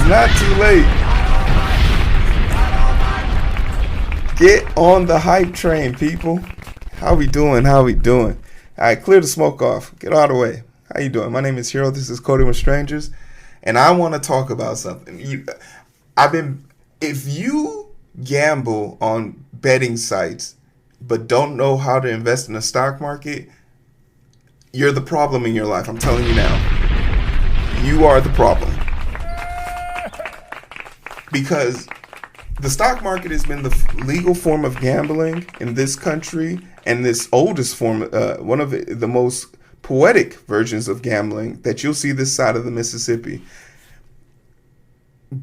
not too late. Get on the hype train, people. How we doing? All right, clear the smoke off. Get out of the way. How you doing? My name is Hero. This is Coding with Strangers, and I want to talk about something. If you gamble on betting sites but don't know how to invest in the stock market, you're the problem in your life. I'm telling you now. You are the problem. Because the stock market has been the legal form of gambling in this country, and this oldest form, one of the most poetic versions of gambling that you'll see this side of the Mississippi.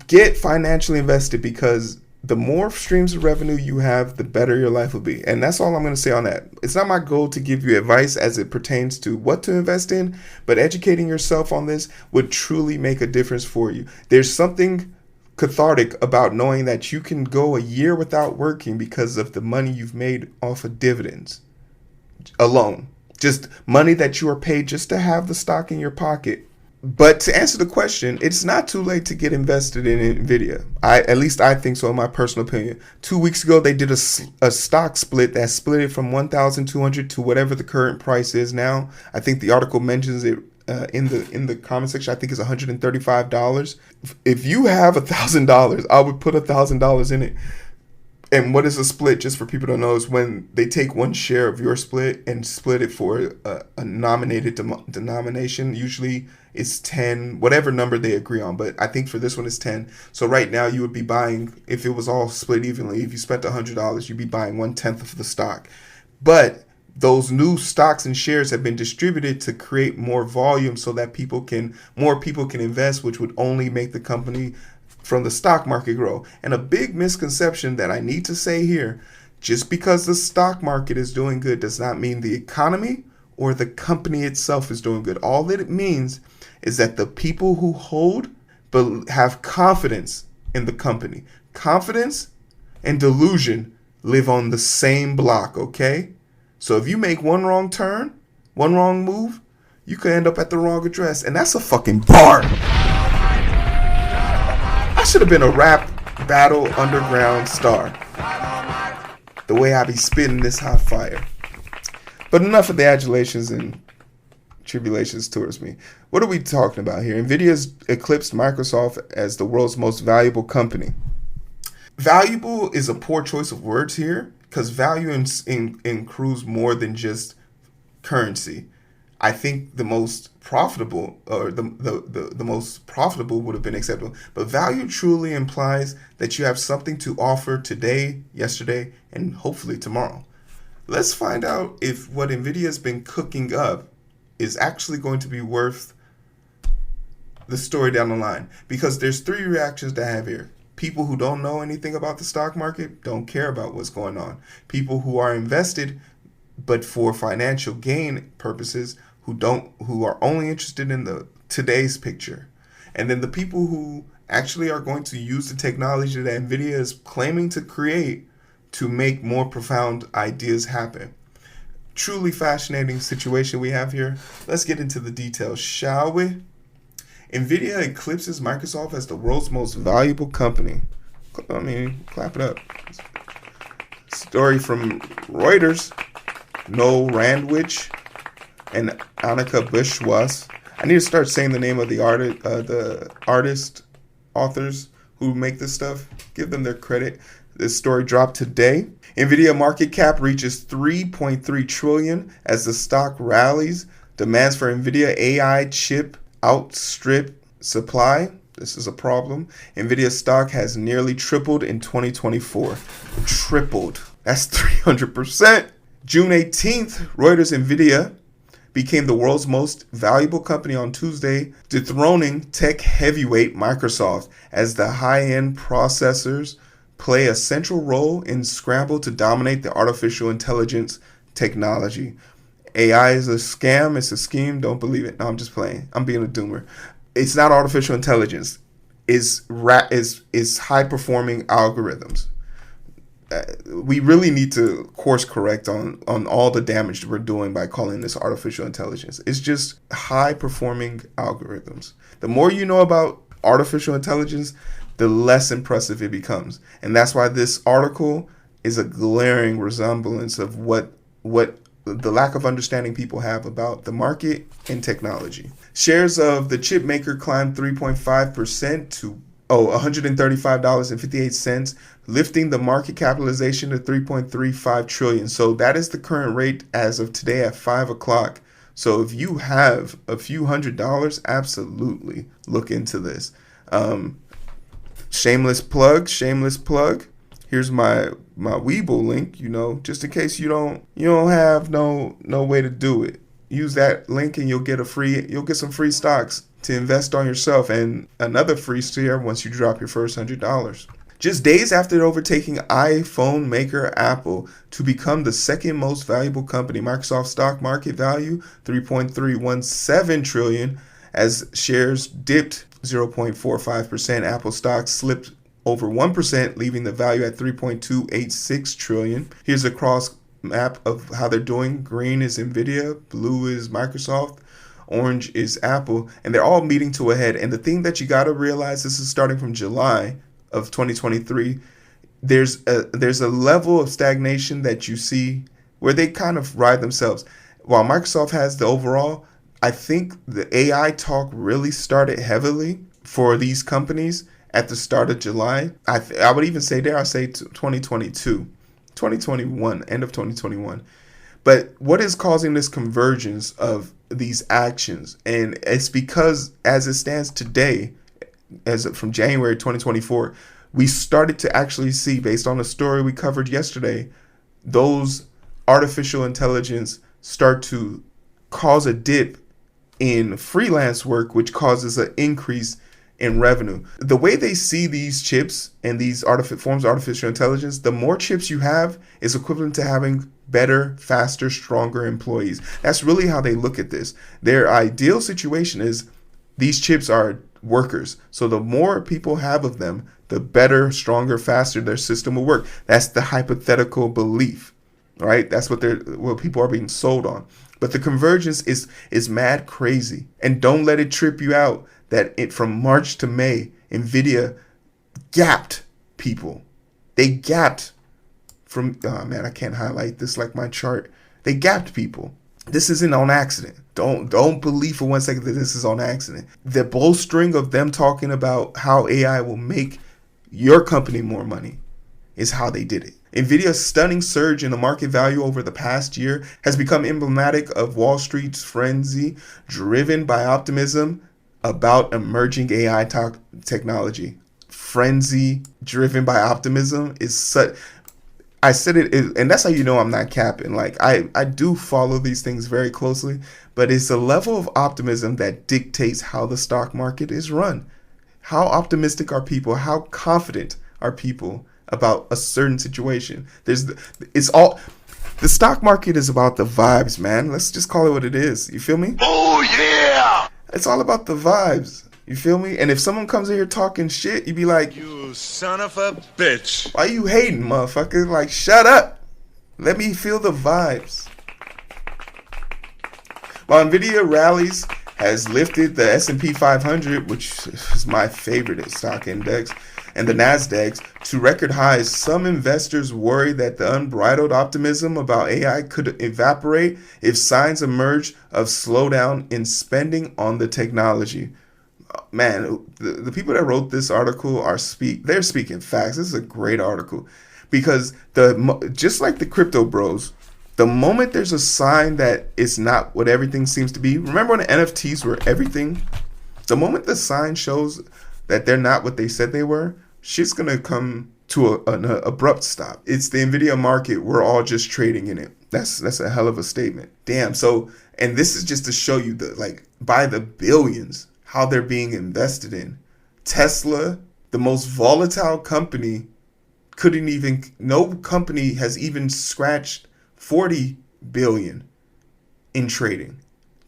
Get financially invested, because the more streams of revenue you have, the better your life will be. And that's all I'm going to say on that. It's not my goal to give you advice as it pertains to what to invest in, but educating yourself on this would truly make a difference for you. There's something cathartic about knowing that you can go a year without working because of the money you've made off of dividends alone. Just money that you are paid just to have the stock in your pocket. But to answer the question, it's not too late to get invested in Nvidia. At least I think so, in my personal opinion. 2 weeks ago, they did a stock split that split it from 1,200 to whatever the current price is now. I think the article mentions it in the comment section. I think it's $135. If you have $1,000, I would put $1,000 in it. And what is a split, just for people to know, is when they take one share of your split and split it for a nominated denomination. Usually it's 10, whatever number they agree on. But I think for this one it's 10. So right now you would be buying, if it was all split evenly, if you spent $100, you'd be buying 1/10 of the stock. But those new stocks and shares have been distributed to create more volume so that more people can invest, which would only make the company from the stock market grow. And a big misconception that I need to say here, just because the stock market is doing good does not mean the economy or the company itself is doing good. All that it means is that the people who hold but have confidence in the company. Confidence and delusion live on the same block, okay? So if you make one wrong turn, one wrong move, you could end up at the wrong address. And that's a fucking bar. I should have been a rap battle underground star. The way I be spitting this hot fire. But enough of the adulations and tribulations towards me. What are we talking about here? Nvidia's eclipsed Microsoft as the world's most valuable company. Valuable is a poor choice of words here, because value includes more than just currency. I think the most profitable, or the most profitable would have been acceptable. But value truly implies that you have something to offer today, yesterday, and hopefully tomorrow. Let's find out if what Nvidia has been cooking up is actually going to be worth the story down the line. Because there's three reactions to have here. People who don't know anything about the stock market don't care about what's going on. People who are invested, but for financial gain purposes, who are only interested in the today's picture. And then the people who actually are going to use the technology that Nvidia is claiming to create to make more profound ideas happen. Truly fascinating situation we have here. Let's get into the details, shall we? Nvidia eclipses Microsoft as the world's most valuable company. I mean, clap it up. Story from Reuters. Noel Randwich and Annika Bushwas. I need to start saying the name of the authors who make this stuff. Give them their credit. This story dropped today. Nvidia market cap reaches 3.3 trillion as the stock rallies. Demands for Nvidia AI chip outstrip supply. This is a problem. Nvidia stock has nearly tripled in 2024. Tripled. That's 300%. June 18th, Reuters Nvidia became the world's most valuable company on Tuesday, dethroning tech heavyweight Microsoft as the high-end processors play a central role in scramble to dominate the artificial intelligence technology. AI is a scam, it's a scheme, don't believe it. No, I'm just playing. I'm being a doomer. It's not artificial intelligence. It's high-performing algorithms. We really need to course correct on all the damage that we're doing by calling this artificial intelligence. It's just high-performing algorithms. The more you know about artificial intelligence, the less impressive it becomes. And that's why this article is a glaring resemblance of what the lack of understanding people have about the market and technology. Shares of the chip maker climbed 3.5% to $135.58, lifting the market capitalization to 3.35 trillion. So that is the current rate as of today at 5 o'clock. So if you have a few $100s, absolutely look into this. Shameless plug. Here's my Webull link, just in case you don't have no way to do it. Use that link and you'll get some free stocks to invest on yourself, and another free share once you drop your first $100. Just days after overtaking iPhone maker Apple to become the second most valuable company, Microsoft stock market value 3.317 trillion as shares dipped 0.45%. Apple stock slipped over 1%, leaving the value at 3.286 trillion. Here's a cross map of how they're doing. Green is Nvidia, blue is Microsoft, orange is Apple, and they're all meeting to a head. And the thing that you got to realize, this is starting from July of 2023, there's a level of stagnation that you see where they kind of ride themselves. While Microsoft has the overall, I think the AI talk really started heavily for these companies at the start of July. I would even say 2022, 2021, end of 2021. But what is causing this convergence of these actions? And it's because as it stands today, from January 2024, we started to actually see, based on the story we covered yesterday, those artificial intelligence start to cause a dip in freelance work, which causes an increase in revenue. The way they see these chips and these forms of artificial intelligence, the more chips you have is equivalent to having better, faster, stronger employees. That's really how they look at this. Their ideal situation is these chips are workers. So the more people have of them, the better, stronger, faster their system will work. That's the hypothetical belief, right? That's what people are being sold on. But the convergence is mad crazy. And don't let it trip you out that from March to May, Nvidia gapped people. They gapped from, oh man, I can't highlight this like my chart. They gapped people. This isn't on accident. Don't believe for 1 second that this is on accident. The bolstering of them talking about how AI will make your company more money is how they did it. Nvidia's stunning surge in the market value over the past year has become emblematic of Wall Street's frenzy, driven by optimism about emerging AI technology. Frenzy driven by optimism is such. I said it, and that's how you know I'm not capping. Like I do follow these things very closely, but it's a level of optimism that dictates how the stock market is run. How optimistic are people? How confident are people about a certain situation? The stock market is about the vibes, man. Let's just call it what it is. You feel me? Oh yeah! It's all about the vibes. You feel me? And if someone comes in here talking shit, you be like, you son of a bitch. Why you hating, motherfucker? Like, shut up. Let me feel the vibes. While Nvidia rallies has lifted the S&P 500, which is my favorite stock index, and the Nasdaq to record highs, some investors worry that the unbridled optimism about AI could evaporate if signs emerge of slowdown in spending on the technology. Man, the people that wrote this article they're speaking facts. This is a great article because just like the crypto bros, the moment there's a sign that it's not what everything seems to be, remember when the NFTs were everything? The moment the sign shows that they're not what they said they were, shit's gonna come to an abrupt stop. It's the Nvidia market. We're all just trading in it. That's a hell of a statement. Damn. So, and this is just to show you by the billions, how they're being invested in. Tesla, the most volatile company, no company has even scratched 40 billion in trading.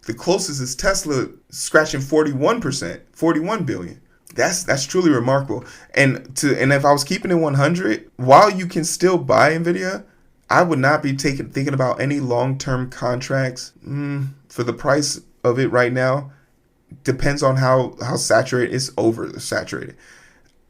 The closest is Tesla scratching 41 billion. That's truly remarkable. And if I was keeping it 100, while you can still buy Nvidia, I would not be thinking about any long-term contracts for the price of it right now. depends on how saturated. It's oversaturated.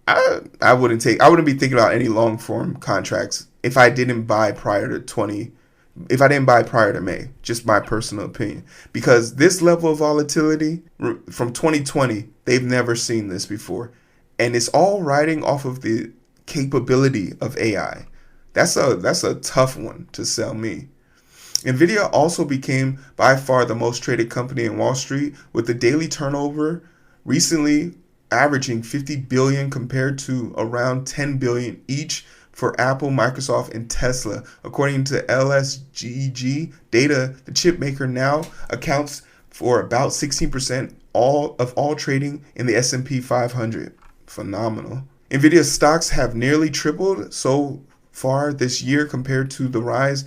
I wouldn't be thinking about any long form contracts if I didn't buy prior to May. Just my personal opinion, because this level of volatility from 2020, they've never seen this before, and it's all riding off of the capability of AI. That's a tough one to sell me. Nvidia also became by far the most traded company in Wall Street, with the daily turnover recently averaging 50 billion compared to around 10 billion each for Apple, Microsoft, and Tesla. According to LSGG data, the chipmaker now accounts for about 16% of all trading in the S&P 500. Phenomenal. Nvidia stocks have nearly tripled so far this year compared to the rise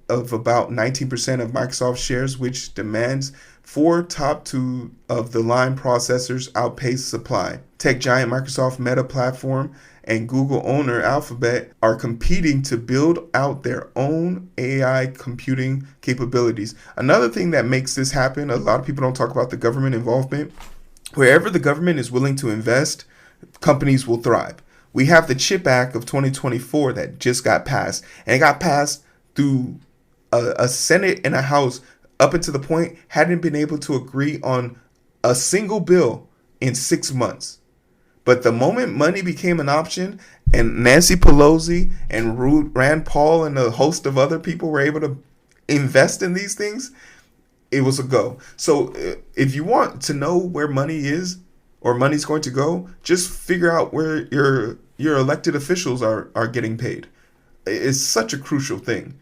of about 19% of Microsoft shares, which demands 4 top 2 of the line processors outpace supply. Tech giant Microsoft Meta platform and Google owner Alphabet are competing to build out their own AI computing capabilities. Another thing that makes this happen, a lot of people don't talk about the government involvement. Wherever the government is willing to invest, companies will thrive. We have the CHIP Act of 2024 that just got passed, and it got passed through a Senate and a House up until the point hadn't been able to agree on a single bill in 6 months. But the moment money became an option and Nancy Pelosi and Rand Paul and a host of other people were able to invest in these things, it was a go. So if you want to know where money is or money's going to go, just figure out where your elected officials are getting paid. It's such a crucial thing.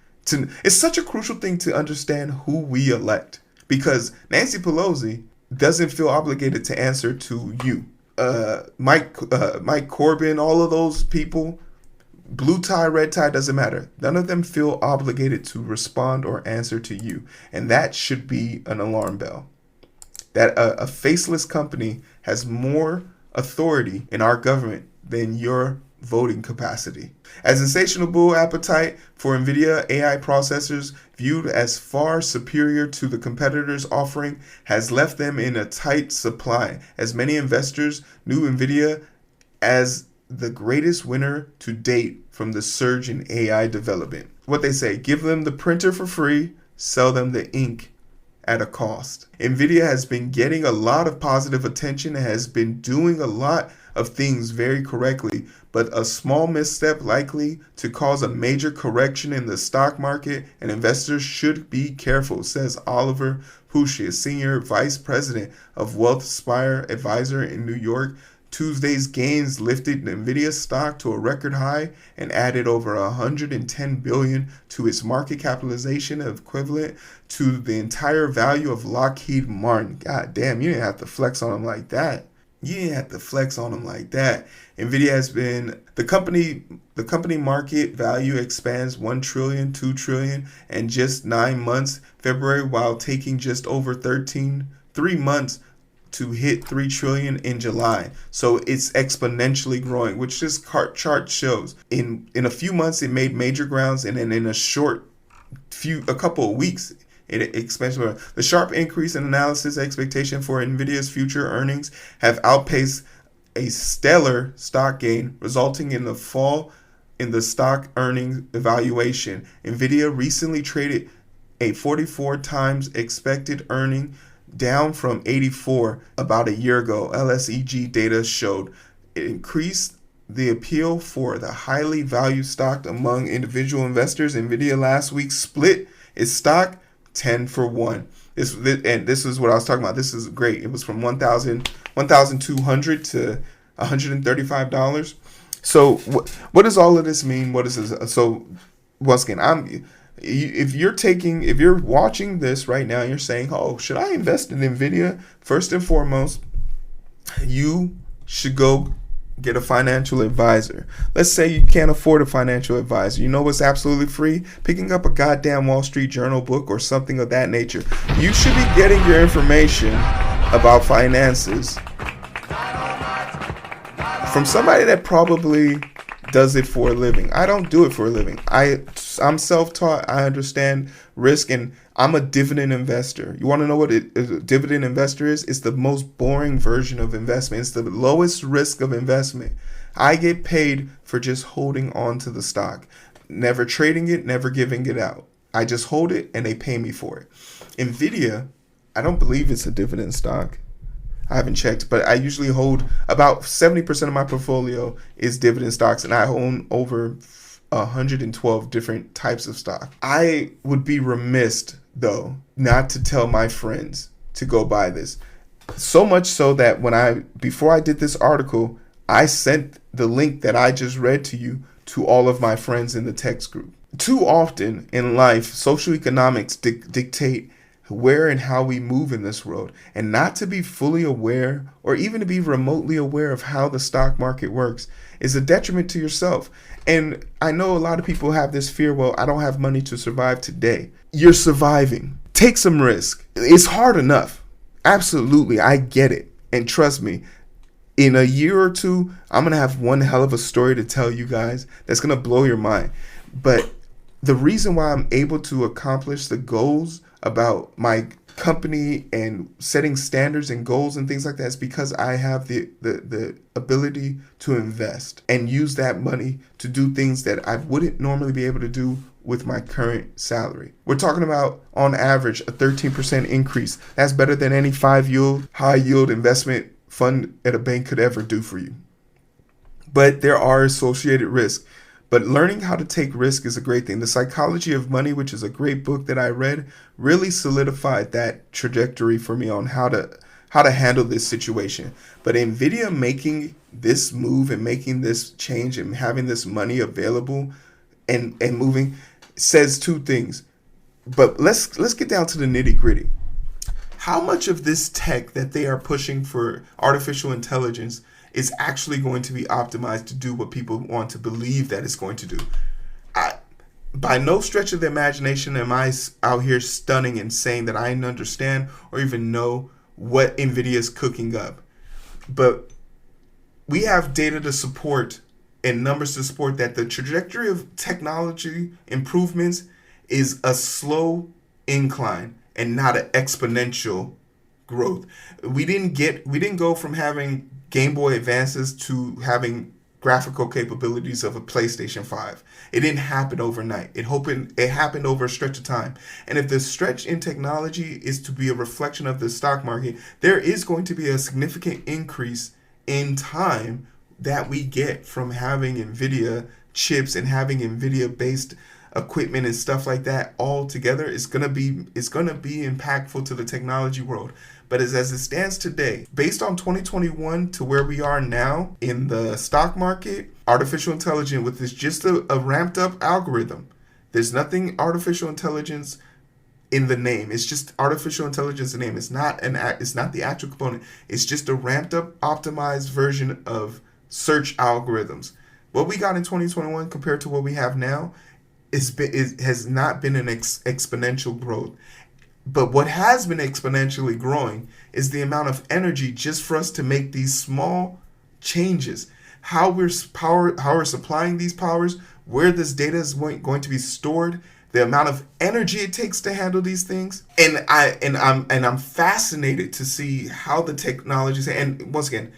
It's such a crucial thing to understand who we elect, because Nancy Pelosi doesn't feel obligated to answer to you. Mike Corbin, all of those people, blue tie, red tie, doesn't matter. None of them feel obligated to respond or answer to you. And that should be an alarm bell. That a faceless company has more authority in our government than your voting capacity. As insatiable bull appetite for Nvidia AI processors, viewed as far superior to the competitors' offering, has left them in a tight supply, as many investors knew Nvidia as the greatest winner to date from the surge in AI development. What they say, give them the printer for free, sell them the ink at a cost. Nvidia has been getting a lot of positive attention and has been doing a lot of things very correctly, but a small misstep likely to cause a major correction in the stock market, and investors should be careful, says Oliver Pushy, Senior Vice President of WealthSpire Advisor in New York. Tuesday's gains lifted Nvidia stock to a record high and added over 110 billion to its market capitalization, equivalent to the entire value of Lockheed Martin. God damn, you didn't have to flex on them like that. Nvidia has been the company market value expands 1 trillion, 2 trillion in just 9 months, February, while taking just over 3 months to hit 3 trillion in July. So it's exponentially growing, which this chart shows. In a few months it made major grounds, and then in a couple of weeks it expansion. The sharp increase in analysis expectation for Nvidia's future earnings have outpaced a stellar stock gain, resulting in the fall in the stock earnings evaluation. Nvidia recently traded a 44 times expected earning, down from 84 about a year ago. LSEG data showed it increased the appeal for the highly valued stock among individual investors. Nvidia last week split its stock 10-for-1. This is what I was talking about. This is great. It was from $1,200 to $135. So what does all of this mean? What is this? So once again, if you're watching this right now and you're saying, oh, should I invest in Nvidia? First and foremost, you should go get a financial advisor. Let's say you can't afford a financial advisor. You know what's absolutely free? Picking up a goddamn Wall Street Journal book or something of that nature. You should be getting your information about finances from somebody that probably does it for a living. I don't do it for a living. I'm self-taught. I understand risk, and I'm a dividend investor. You want to know what a dividend investor is? It's the most boring version of investment. It's the lowest risk of investment. I get paid for just holding on to the stock, never trading it, never giving it out. I just hold it and they pay me for it. Nvidia, I don't believe it's a dividend stock. I haven't checked, but I usually hold about 70% of my portfolio is dividend stocks, and I own over 112 different types of stock. I would be remiss, though, not to tell my friends to go buy this. So much so that before I did this article, I sent the link that I just read to you to all of my friends in the text group. Too often in life, social economics dictate where and how we move in this world, and not to be fully aware or even to be remotely aware of how the stock market works is a detriment to yourself. And I know a lot of people have this fear, well, I don't have money to survive today. You're surviving. Take some risk. It's hard enough. Absolutely, I get it. And trust me, in a year or two, I'm going to have one hell of a story to tell you guys that's going to blow your mind. But the reason why I'm able to accomplish the goals about my company and setting standards and goals and things like that is because I have the ability to invest and use that money to do things that I wouldn't normally be able to do with my current salary. We're talking about, on average, a 13% increase. That's better than any high yield investment fund at a bank could ever do for you. But there are associated risks. But learning how to take risk is a great thing. The Psychology of Money, which is a great book that I read, really solidified that trajectory for me on how to handle this situation. But Nvidia making this move and making this change and having this money available and moving says two things. But let's get down to the nitty-gritty. How much of this tech that they are pushing for artificial intelligence is actually going to be optimized to do what people want to believe that it's going to do? By no stretch of the imagination am I out here stunning and saying that I understand or even know what NVIDIA is cooking up. But we have data to support and numbers to support that the trajectory of technology improvements is a slow incline and not an exponential growth. We didn't go from having Game Boy Advances to having graphical capabilities of a PlayStation 5. It didn't happen overnight. It happened over a stretch of time. And if the stretch in technology is to be a reflection of the stock market, there is going to be a significant increase in time that we get from having NVIDIA chips and having NVIDIA based equipment and stuff like that all together. It's gonna be impactful to the technology world. But as it stands today, based on 2021 to where we are now in the stock market, artificial intelligence with this just a ramped up algorithm. There's nothing artificial intelligence in the name. It's just artificial intelligence in the name. It's not the actual component. It's just a ramped up, optimized version of search algorithms. What we got in 2021 compared to what we have now has not been an exponential growth. But what has been exponentially growing is the amount of energy just for us to make these small changes. How we're supplying these powers, where this data is going to be stored, the amount of energy it takes to handle these things. And I'm fascinated to see how the technologies, and once again,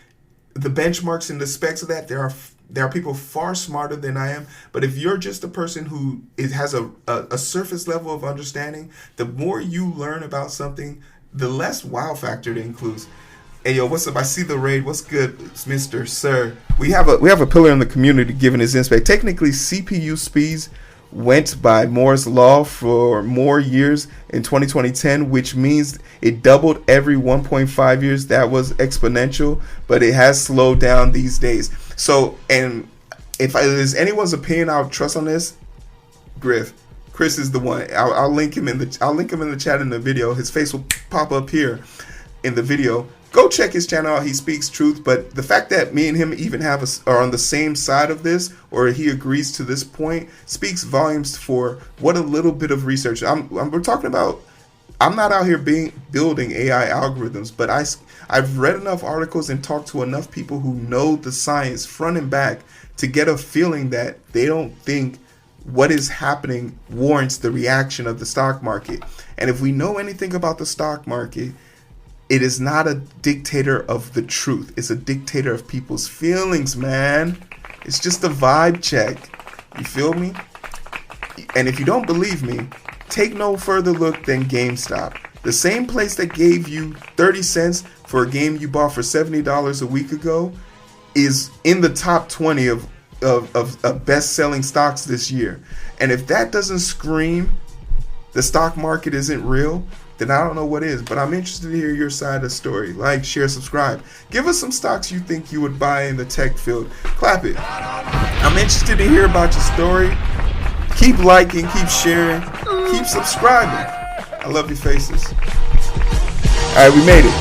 the benchmarks and the specs of that, there are people far smarter than I am. But if you're just a person who has a surface level of understanding, the more you learn about something, the less wow factor it includes. Hey yo, what's up? I see the raid. What's good, Mr. Sir? We have a pillar in the community giving his insight. Technically, CPU speeds went by Moore's law for more years in 2010, which means it doubled every 1.5 years. That was exponential, but it has slowed down these days. So, and if there's anyone's opinion I'll trust on this, Chris is the one. I'll link him in the chat in the video. His face will pop up here in the video. Go check his channel out. He speaks truth. But the fact that me and him even are on the same side of this, or he agrees to this point, speaks volumes for what a little bit of research. We're talking about. I'm not out here building AI algorithms, but I've read enough articles and talked to enough people who know the science front and back to get a feeling that they don't think what is happening warrants the reaction of the stock market. And if we know anything about the stock market, it is not a dictator of the truth. It's a dictator of people's feelings, man. It's just a vibe check. You feel me? And if you don't believe me, take no further look than GameStop. The same place that gave you 30 cents for a game you bought for $70 a week ago is in the top 20 of best-selling stocks this year. And if that doesn't scream the stock market isn't real, then I don't know what is. But I'm interested to hear your side of the story. Like, share, subscribe. Give us some stocks you think you would buy in the tech field. Clap it. I'm interested to hear about your story. Keep liking, keep sharing, keep subscribing. I love your faces. All right, we made it.